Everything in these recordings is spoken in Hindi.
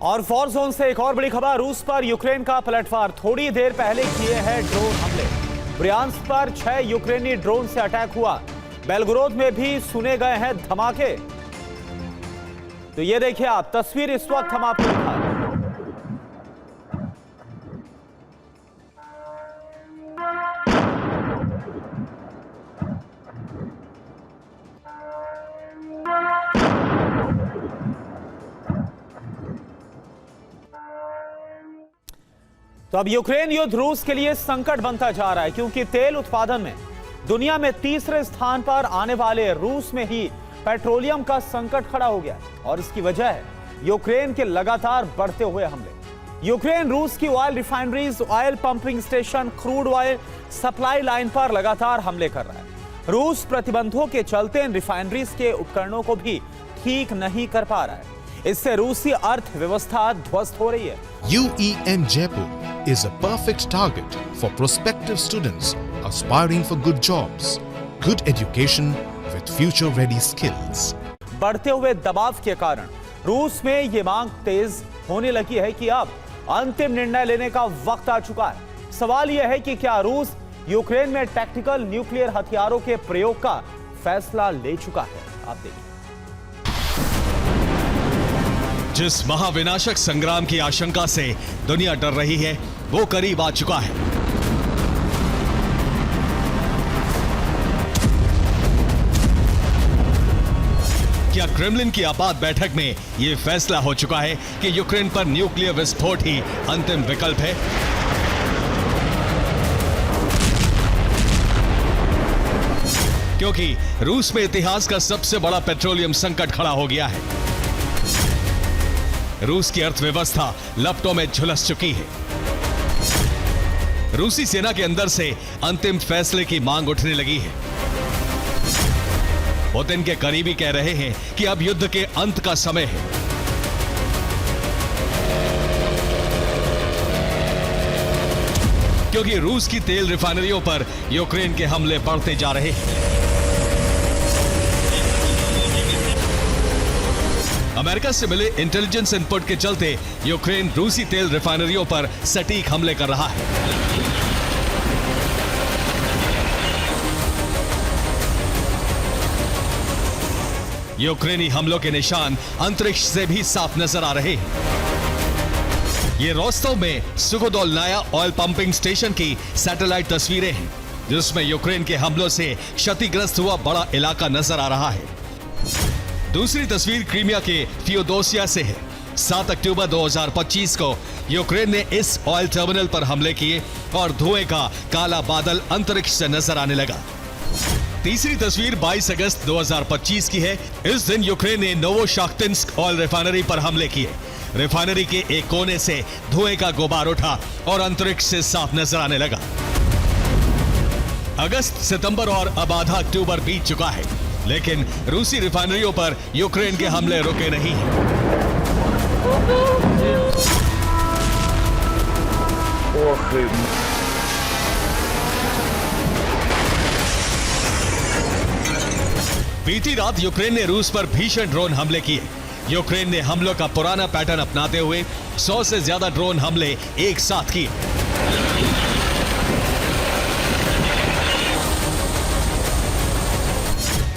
और फॉर जोन से एक और बड़ी खबर, रूस पर यूक्रेन का पलटवार। थोड़ी देर पहले किए हैं ड्रोन हमले। ब्रियांस्क पर 6 यूक्रेनी ड्रोन से अटैक हुआ। बेलगोरोद में भी सुने गए हैं धमाके। तो ये देखिए आप तस्वीर इस वक्त हम आपको दिखा रहे हैं। तो अब यूक्रेन युद्ध रूस के लिए संकट बनता जा रहा है, क्योंकि तेल उत्पादन में दुनिया में तीसरे स्थान पर आने वाले रूस में ही पेट्रोलियम का संकट खड़ा हो गया और इसकी वजह है यूक्रेन के लगातार बढ़ते हुए हमले। यूक्रेन रूस की oil refineries, oil pumping station, crude oil supply line पर लगातार हमले कर रहा है। रूस प्रतिबंधों के चलते इन रिफाइनरीज के उपकरणों को भी ठीक नहीं कर पा रहा है। इससे रूसी अर्थव्यवस्था ध्वस्त हो रही है। UEM Jaipur is a perfect target for prospective students aspiring for good jobs, good education with future-ready skills. बढ़ते हुए दबाव के कारण रूस में ये मांग तेज होने लगी है कि अब अंतिम निर्णय लेने का वक्त आ चुका है। सवाल यह है कि क्या रूस यूक्रेन में टैक्टिकल न्यूक्लियर हथियारों के प्रयोग का फैसला ले चुका है? आप देखिए। जिस महाविनाशक संग्राम की आशंका से दुनिया डर रही है, वो करीब आ चुका है। क्या क्रेमलिन की आपात बैठक में यह फैसला हो चुका है कि यूक्रेन पर न्यूक्लियर विस्फोट ही अंतिम विकल्प है? क्योंकि रूस में इतिहास का सबसे बड़ा पेट्रोलियम संकट खड़ा हो गया है। रूस की अर्थव्यवस्था लपटों में झुलस चुकी है। रूसी सेना के अंदर से अंतिम फैसले की मांग उठने लगी है। पुतिन के करीबी कह रहे हैं कि अब युद्ध के अंत का समय है। क्योंकि रूस की तेल रिफाइनरियों पर यूक्रेन के हमले बढ़ते जा रहे हैं। अमेरिका से मिले इंटेलिजेंस इनपुट के चलते यूक्रेन रूसी तेल रिफाइनरियों पर सटीक हमले कर रहा है। यूक्रेनी हमलों के निशान अंतरिक्ष से भी साफ नजर आ रहे हैं। ये रोस्तोव में सुखोदोलनाया ऑयल पंपिंग स्टेशन की सैटेलाइट तस्वीरें हैं, जिसमें यूक्रेन के हमलों से क्षतिग्रस्त हुआ बड़ा इलाका नजर आ रहा है। दूसरी तस्वीर क्रीमिया के फियोदोसिया से है। 7 अक्टूबर 2025 को यूक्रेन ने इस ऑयल टर्मिनल पर हमले किए और धुएं का काला बादल अंतरिक्ष से नजर आने लगा। तीसरी तस्वीर 22 अगस्त 2025 की है। इस दिन यूक्रेन ने नोवोशाख्तिंस्क ऑयल रिफाइनरी पर हमले किए। रिफाइनरी के एक कोने से धुएं का गुबार उठा और अंतरिक्ष से साफ नजर आने लगा। अगस्त, सितंबर और अब आधा अक्टूबर बीत चुका है, लेकिन रूसी रिफाइनरियों पर यूक्रेन के हमले रुके नहीं हैं। बीती रात यूक्रेन ने रूस पर भीषण ड्रोन हमले किए। यूक्रेन ने हमलों का पुराना पैटर्न अपनाते हुए 100 से ज्यादा ड्रोन हमले एक साथ किए।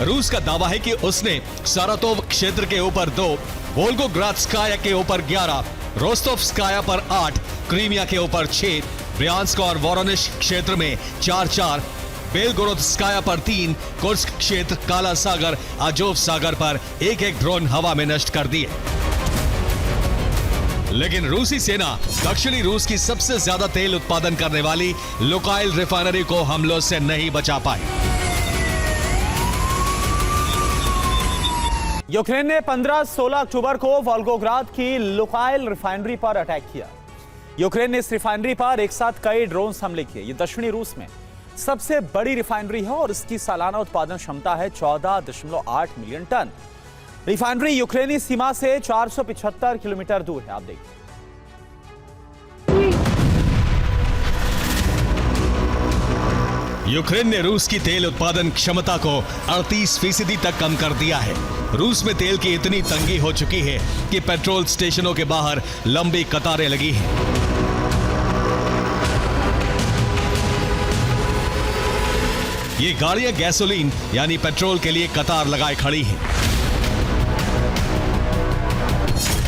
रूस का दावा है कि उसने सारातोव क्षेत्र के ऊपर 2, वोल्गोग्रादस्काया के ऊपर 11, रोस्टोव्स्काया पर 8, क्रीमिया के ऊपर 6, ब्रियांस्क और वोरोनिश क्षेत्र में 4-4, बेलगोरोदस्काया पर 3, कुर्स्क क्षेत्र, काला सागर, आजोव सागर पर 1-1 ड्रोन हवा में नष्ट कर दिए। लेकिन रूसी सेना दक्षिणी रूस की सबसे ज्यादा तेल उत्पादन करने वाली लुकाइल रिफाइनरी को हमलों से नहीं बचा पाई। यूक्रेन ने 15-16 अक्टूबर को वोल्गोग्राद की लुकाइल रिफाइनरी पर अटैक किया। यूक्रेन ने इस रिफाइनरी पर एक साथ कई ड्रोन हमले किए। ये दक्षिणी रूस में सबसे बड़ी रिफाइनरी है और इसकी सालाना उत्पादन क्षमता है 14.8 मिलियन टन। रिफाइनरी यूक्रेनी सीमा से 475 किलोमीटर दूर है। आप देखिए। यूक्रेन ने रूस की तेल उत्पादन क्षमता को 38% तक कम कर दिया है। रूस में तेल की इतनी तंगी हो चुकी है कि पेट्रोल स्टेशनों के बाहर लंबी कतारें लगी हैं। ये गाड़ियां गैसोलीन यानी पेट्रोल के लिए कतार लगाए खड़ी हैं।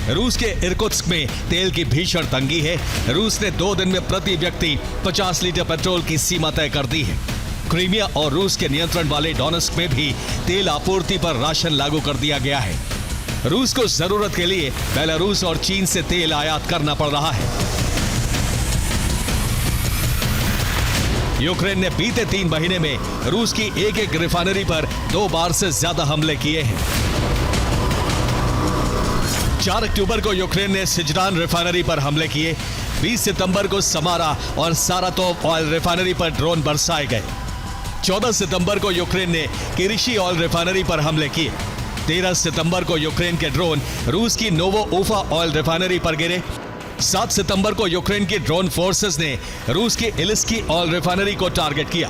रूस के इरकुत्स्क में तेल की भीषण तंगी है। रूस ने 2 दिन में प्रति व्यक्ति 50 लीटर पेट्रोल की सीमा तय कर दी है। क्रीमिया और रूस के नियंत्रण वाले डोनेट्स्क में भी तेल आपूर्ति पर राशन लागू कर दिया गया है। रूस को जरूरत के लिए बेलारूस और चीन से तेल आयात करना पड़ रहा है। यूक्रेन ने बीते 3 महीने में रूस की एक रिफाइनरी पर 2 बार से ज्यादा हमले किए हैं। 4 अक्टूबर को यूक्रेन ने सिजरान रिफाइनरी पर हमले किए। 20 सितंबर को समारा और सारातोव ऑयल रिफाइनरी पर ड्रोन बरसाए गए। 14 सितंबर को यूक्रेन ने किरिशी ऑयल रिफाइनरी पर हमले किए। 13 सितंबर को यूक्रेन के ड्रोन रूस की नोवो उफा ऑयल रिफाइनरी पर गिरे। 7 सितंबर को यूक्रेन की ड्रोन फोर्सेस ने रूस की इलिस्की ऑयल रिफाइनरी को टारगेट किया।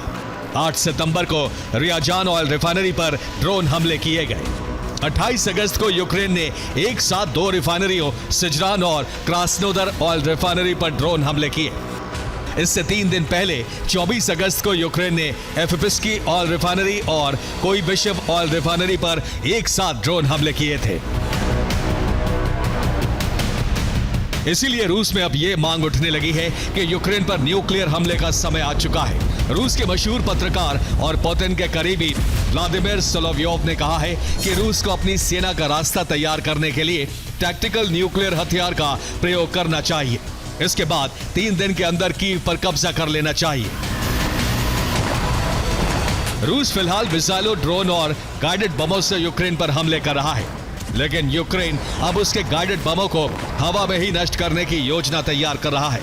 8 सितंबर को रियाजान ऑयल रिफाइनरी पर ड्रोन हमले किए गए। 28 अगस्त को यूक्रेन ने एक साथ 2 रिफाइनरियों सिजरान और क्रास्नोदर ऑयल रिफाइनरी पर ड्रोन हमले किए। इससे 3 दिन पहले 24 अगस्त को यूक्रेन ने एफिपिस्की ऑयल रिफाइनरी और कोइबिशव ऑयल रिफाइनरी पर एक साथ ड्रोन हमले किए थे। इसीलिए रूस में अब यह मांग उठने लगी है कि यूक्रेन पर न्यूक्लियर हमले का समय आ चुका है। रूस के मशहूर पत्रकार और पुतिन के करीबी व्लादिमीर सोलोव्योव ने कहा है कि रूस को अपनी सेना का रास्ता तैयार करने के लिए टैक्टिकल न्यूक्लियर हथियार का प्रयोग करना चाहिए। इसके बाद 3 दिन के अंदर कीव पर कब्जा कर लेना चाहिए। रूस फिलहाल मिसाइलों, ड्रोन और गाइडेड बमों से यूक्रेन पर हमले कर रहा है, लेकिन यूक्रेन अब उसके गाइडेड बमों को हवा में ही नष्ट करने की योजना तैयार कर रहा है।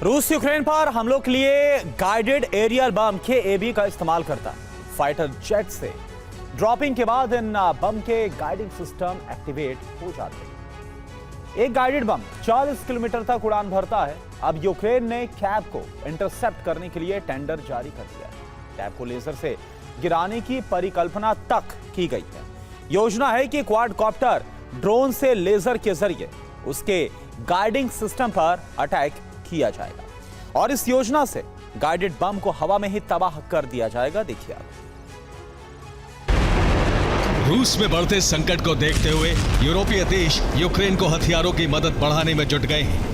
रूस यूक्रेन पर हमलों के लिए गाइडेड एरियल बम KAB का इस्तेमाल करता है। फाइटर जेट से ड्रॉपिंग के बाद इन बम के गाइडिंग सिस्टम एक्टिवेट हो जाते हैं। एक गाइडेड बम 40 किलोमीटर तक उड़ान भरता है। अब यूक्रेन ने कैब को इंटरसेप्ट करने के लिए टेंडर जारी कर दिया है। कैब को लेजर से गिराने की परिकल्पना तक की गई है। योजना है कि क्वाडकॉप्टर ड्रोन से लेजर के जरिए उसके गाइडिंग सिस्टम पर अटैक किया जाएगा और इस योजना से गाइडेड बम को हवा में ही तबाह कर दिया जाएगा। देखिए आप। रूस में बढ़ते संकट को देखते हुए यूरोपीय देश यूक्रेन को हथियारों की मदद बढ़ाने में जुट गए हैं।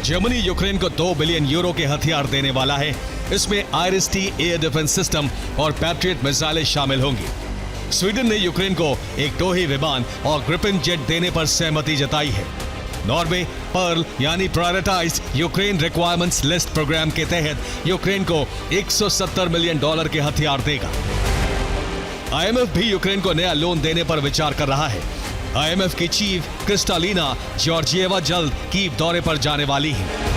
जर्मनी यूक्रेन को 2 बिलियन यूरो के हथियार देने वाला है। इसमें IRIS-T एयर डिफेंस सिस्टम और पैट्रियट मिसाइलें शामिल होंगी। स्वीडन ने यूक्रेन को एक टोही विमान और ग्रिपेन जेट देने पर सहमति जताई है। नॉर्वे पर्ल यानी prioritised Ukraine requirements list programme के तहत यूक्रेन को $170 मिलियन के हथियार देगा। IMF भी यूक्रेन को नया लोन देने पर विचार कर रहा है। IMF की चीफ क्रिस्टालिना जॉर्जिएवा जल्द कीव दौरे पर जाने वाली है।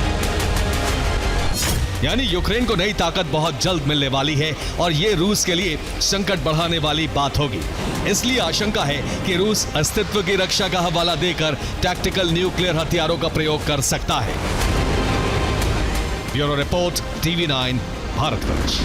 यानी यूक्रेन को नई ताकत बहुत जल्द मिलने वाली है और ये रूस के लिए संकट बढ़ाने वाली बात होगी। इसलिए आशंका है कि रूस अस्तित्व की रक्षा का हवाला देकर टैक्टिकल न्यूक्लियर हथियारों का प्रयोग कर सकता है। Bureau report, TV9, Bharatvarsh.